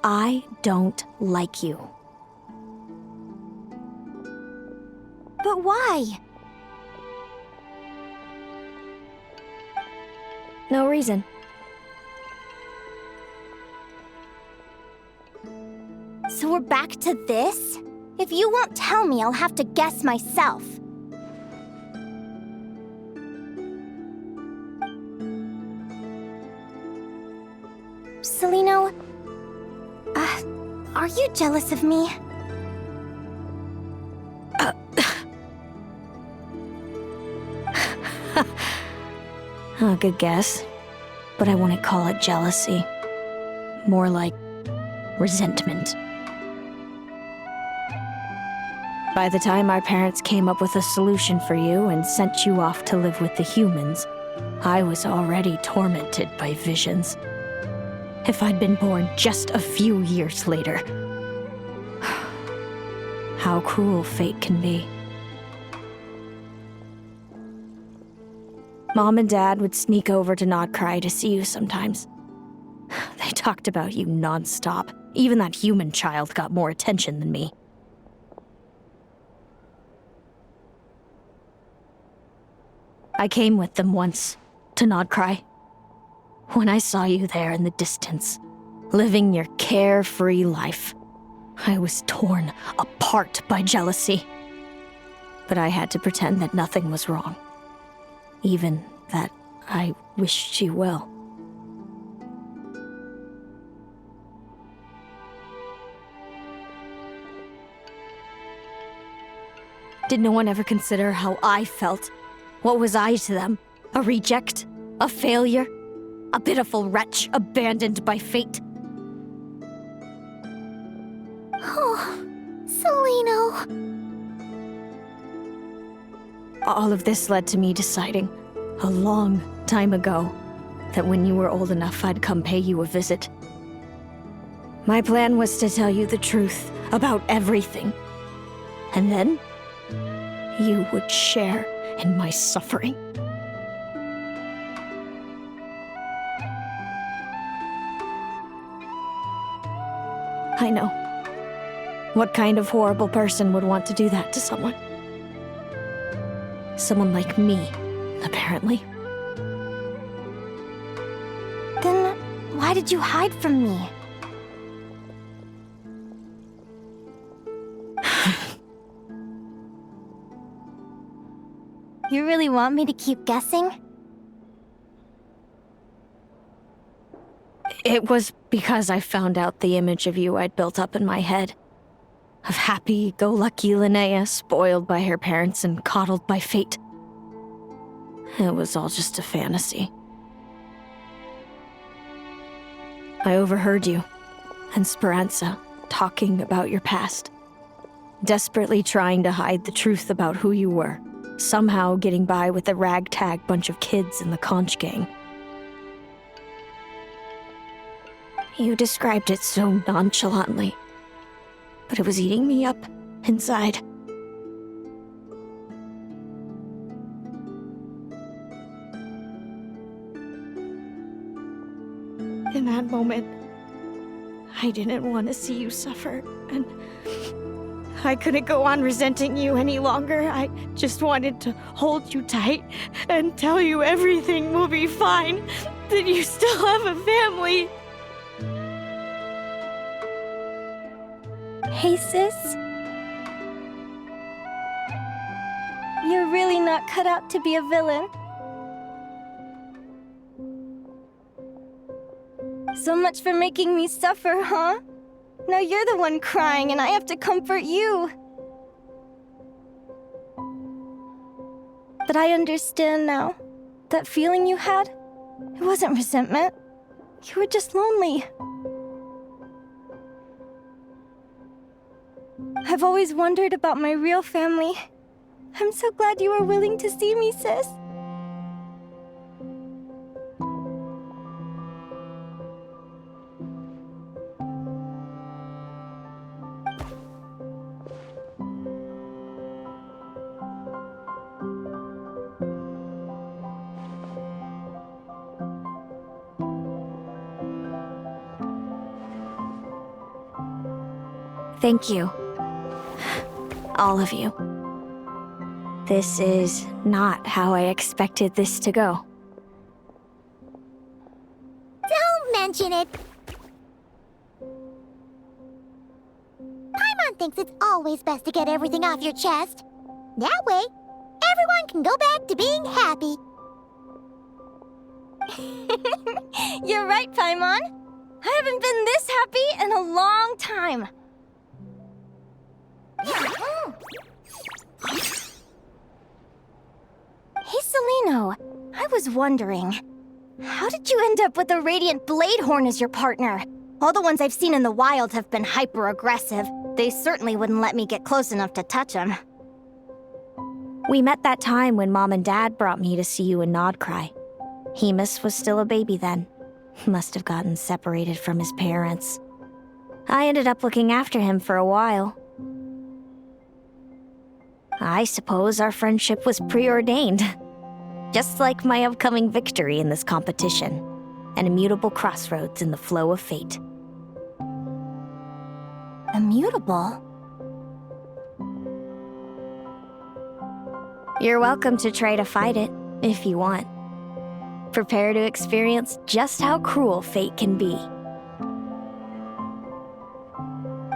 I don't like you. But why? No reason. So we're back to this? If you won't tell me, I'll have to guess myself. Celino, are you jealous of me? Good guess. But I wouldn't call it jealousy. More like resentment. By the time our parents came up with a solution for you and sent you off to live with the humans, I was already tormented by visions. If I'd been born just a few years later. How cruel fate can be. Mom and Dad would sneak over to Not Cry to see you sometimes. They talked about you non-stop. Even that human child got more attention than me. I came with them once, to Not Cry. When I saw you there in the distance, living your carefree life, I was torn apart by jealousy. But I had to pretend that nothing was wrong. Even that I wished you well. Did no one ever consider how I felt? What was I to them? A reject? A failure? A pitiful wretch abandoned by fate? Oh, Celino. All of this led to me deciding, a long time ago, that when you were old enough, I'd come pay you a visit. My plan was to tell you the truth about everything. And then, you would share in my suffering. I know. What kind of horrible person would want to do that to someone? Someone like me, apparently. Then why did you hide from me? You really want me to keep guessing? It was because I found out the image of you I'd built up in my head. Of happy-go-lucky Linnea, spoiled by her parents and coddled by fate. It was all just a fantasy. I overheard you and Speranza talking about your past. Desperately trying to hide the truth about who you were. Somehow getting by with a ragtag bunch of kids in the conch gang. You described it so nonchalantly. But it was eating me up inside. In that moment, I didn't want to see you suffer, and I couldn't go on resenting you any longer. I just wanted to hold you tight and tell you everything will be fine, that you still have a family. Hey, sis. You're really not cut out to be a villain. So much for making me suffer, huh? Now you're the one crying and I have to comfort you. But I understand now. That feeling you had, it wasn't resentment. You were just lonely. I've always wondered about my real family. I'm so glad you were willing to see me, sis. Thank you. All of you. This is not how I expected this to go. Don't mention it. Paimon thinks it's always best to get everything off your chest. That way, everyone can go back to being happy. You're right, Paimon. I haven't been this happy in a long time. Hey, Celino. I was wondering, how did you end up with a Radiant Bladehorn as your partner? All the ones I've seen in the wild have been hyper-aggressive. They certainly wouldn't let me get close enough to touch them. We met that time when Mom and Dad brought me to see you in Nodcry. Hemus was still a baby then. Must have gotten separated from his parents. I ended up looking after him for a while. I suppose our friendship was preordained. Just like my upcoming victory in this competition. An immutable crossroads in the flow of fate. Immutable? You're welcome to try to fight it, if you want. Prepare to experience just how cruel fate can be.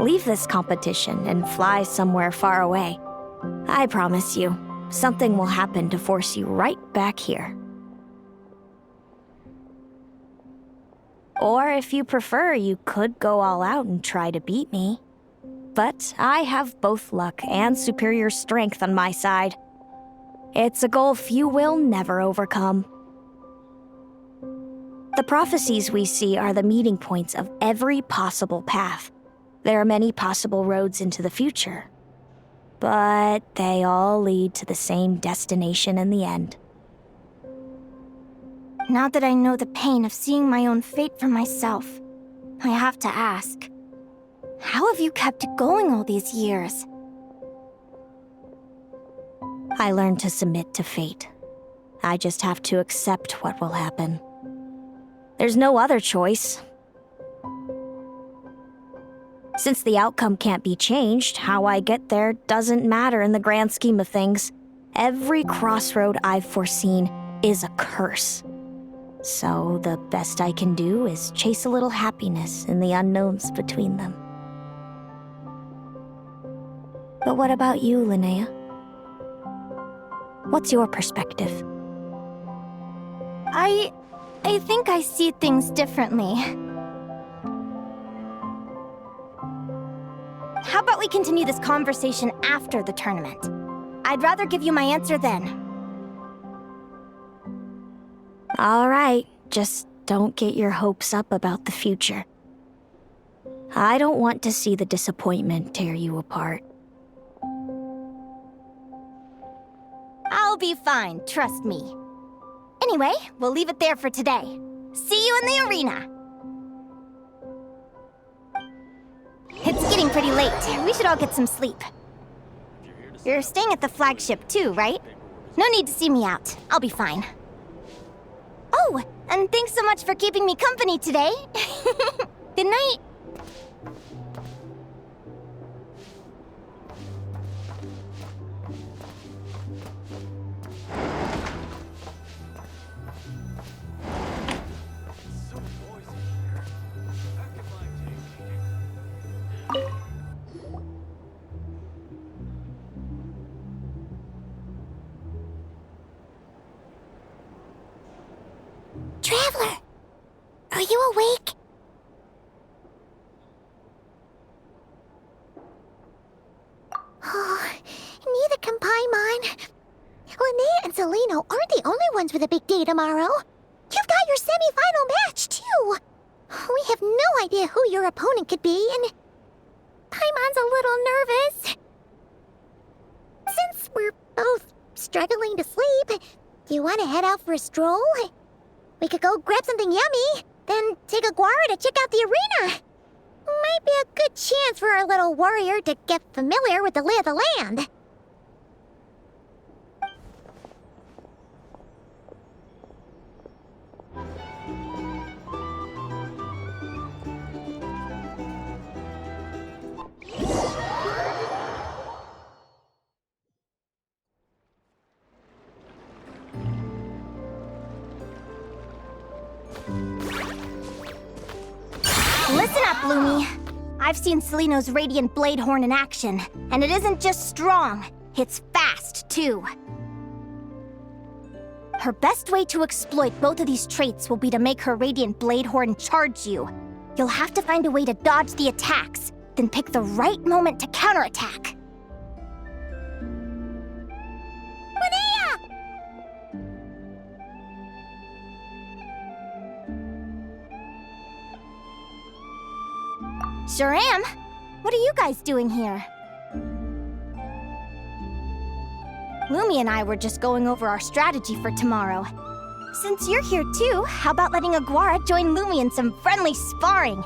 Leave this competition and fly somewhere far away. I promise you, something will happen to force you right back here. Or if you prefer, you could go all out and try to beat me. But I have both luck and superior strength on my side. It's a goal few will never overcome. The prophecies we see are the meeting points of every possible path. There are many possible roads into the future. But they all lead to the same destination in the end. Now that I know the pain of seeing my own fate for myself, I have to ask, how have you kept it going all these years? I learned to submit to fate. I just have to accept what will happen. There's no other choice. Since the outcome can't be changed, how I get there doesn't matter in the grand scheme of things. Every crossroad I've foreseen is a curse. So the best I can do is chase a little happiness in the unknowns between them. But what about you, Linnea? What's your perspective? I think I see things differently. How about we continue this conversation after the tournament? I'd rather give you my answer then. All right, just don't get your hopes up about the future. I don't want to see the disappointment tear you apart. I'll be fine, trust me. Anyway, we'll leave it there for today. See you in the arena! It's getting pretty late. We should all get some sleep. You're staying at the flagship too, right? No need to see me out. I'll be fine. Oh, and thanks so much for keeping me company today. Good night. Traveler, are you awake? Oh, neither can Paimon. Linnea and Celino aren't the only ones with a big day tomorrow. You've got your semi-final match, too. We have no idea who your opponent could be, and Paimon's a little nervous. Since we're both struggling to sleep, do you want to head out for a stroll? We could go grab something yummy, then take a guara to check out the arena. Might be a good chance for our little warrior to get familiar with the lay of the land. Listen up, Lumi. I've seen Seleno's Radiant Blade Horn in action, and it isn't just strong, it's fast, too. Her best way to exploit both of these traits will be to make her Radiant Blade Horn charge you. You'll have to find a way to dodge the attacks, then pick the right moment to counterattack. Sure am. What are you guys doing here? Lumi and I were just going over our strategy for tomorrow. Since you're here too, how about letting Aguara join Lumi in some friendly sparring?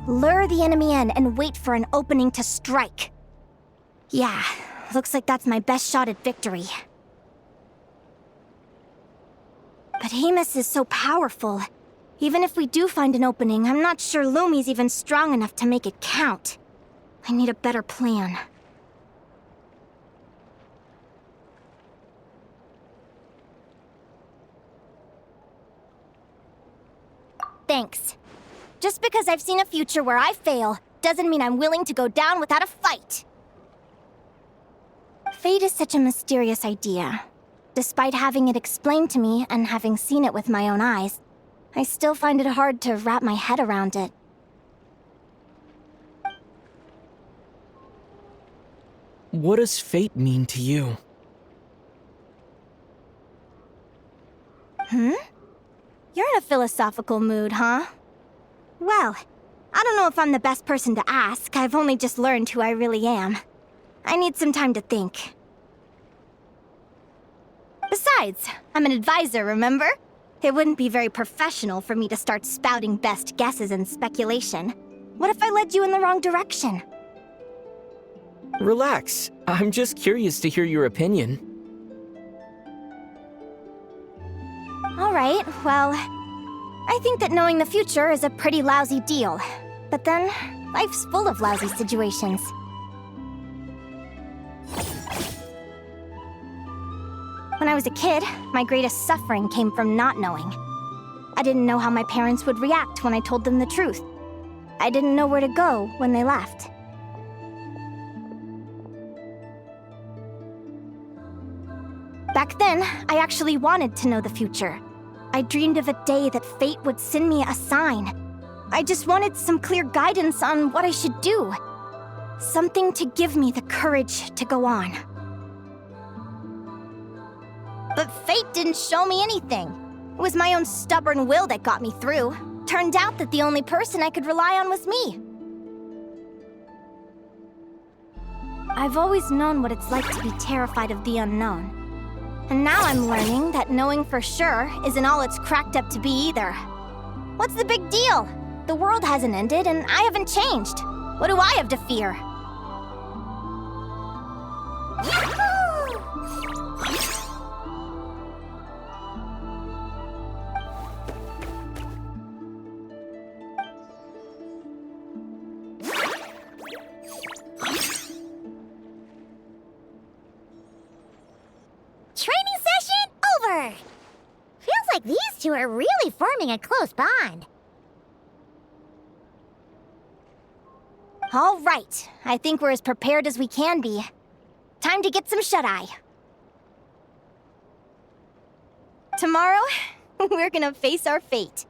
Lure the enemy in and wait for an opening to strike. Yeah, looks like that's my best shot at victory. But Hemus is so powerful. Even if we do find an opening, I'm not sure Lumi's even strong enough to make it count. I need a better plan. Thanks. Just because I've seen a future where I fail, doesn't mean I'm willing to go down without a fight. Fate is such a mysterious idea. Despite having it explained to me and having seen it with my own eyes, I still find it hard to wrap my head around it. What does fate mean to you? You're in a philosophical mood, huh? Well, I don't know if I'm the best person to ask. I've only just learned who I really am. I need some time to think. Besides, I'm an advisor, remember? It wouldn't be very professional for me to start spouting best guesses and speculation. What if I led you in the wrong direction? Relax. I'm just curious to hear your opinion. All right, well, I think that knowing the future is a pretty lousy deal. But then, life's full of lousy situations. When I was a kid, my greatest suffering came from not knowing. I didn't know how my parents would react when I told them the truth. I didn't know where to go when they left. Back then, I actually wanted to know the future. I dreamed of a day that fate would send me a sign. I just wanted some clear guidance on what I should do. Something to give me the courage to go on. But fate didn't show me anything. It was my own stubborn will that got me through. Turned out that the only person I could rely on was me. I've always known what it's like to be terrified of the unknown. And now I'm learning that knowing for sure isn't all it's cracked up to be either. What's the big deal? The world hasn't ended and I haven't changed. What do I have to fear? Training session over! Feels like these two are really forming a close bond. All right, I think we're as prepared as we can be. Time to get some shut-eye. Tomorrow, we're gonna face our fate.